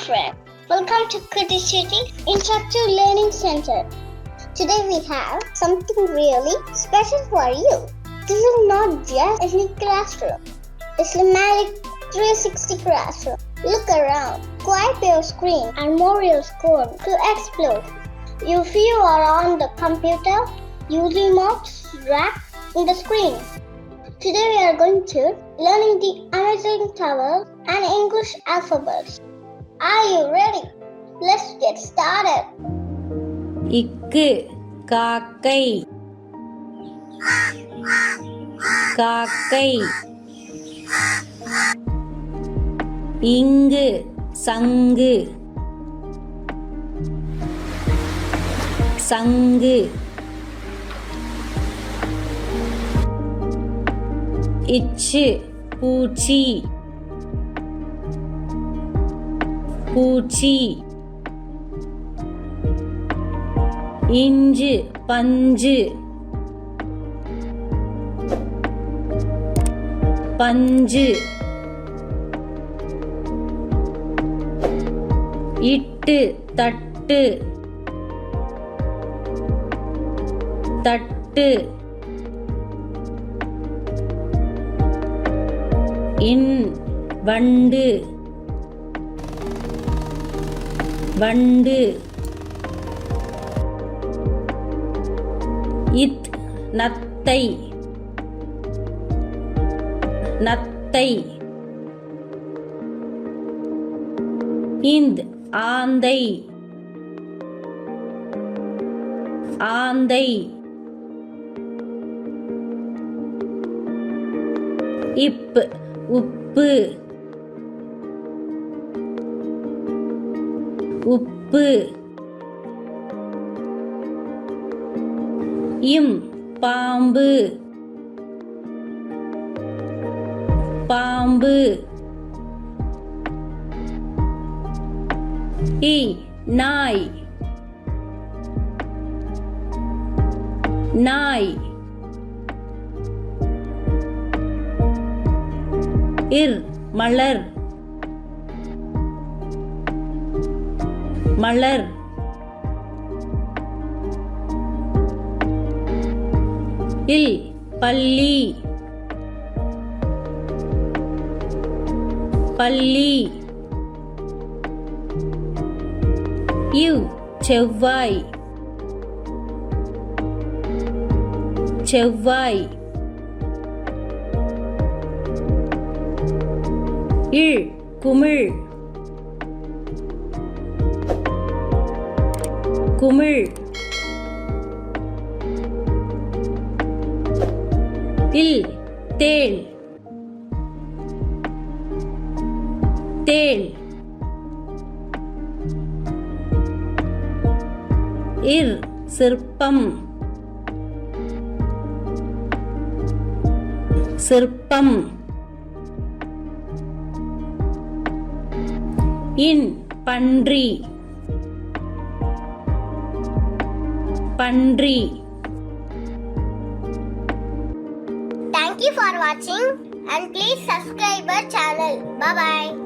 friend. Welcome to CHUTTIES Interactive Learning Center. Today we have something really special for you. This is not just any classroom. It's a magic 360 classroom. Look around, swipe your screen and move your screen to explore. If you are on the computer, using mouse, drag in the screen. Today we are going to learning the amazing vowels and English alphabets. Are you ready? Let's get started. இக்கு காக்கை காக்கை. இங்கு சங்கு சங்கு. இச்சு பூச்சி பூச்சி. Inch பஞ்சு பஞ்சு. இட்டு தட்டு தட்டு. இன் வண்டு வண்டு. இத் நத்தை நத்தை. இந்த் ஆந்தை ஆந்தை. இப் உப்பு உப்பு. இம் பாம்பு பாம்பு. இ நாய் நாய். இர் மலர் மலர். இல் பல்லி பல்லி. இவ் செவ்வாய் செவ்வாய். இழ் குமிழ் குமிழ். இல் தேள் தேள். இர் சிற்பம் சிற்பம். இன் பன்றி பன்றி. Thank you for watching and please subscribe our channel. Bye bye.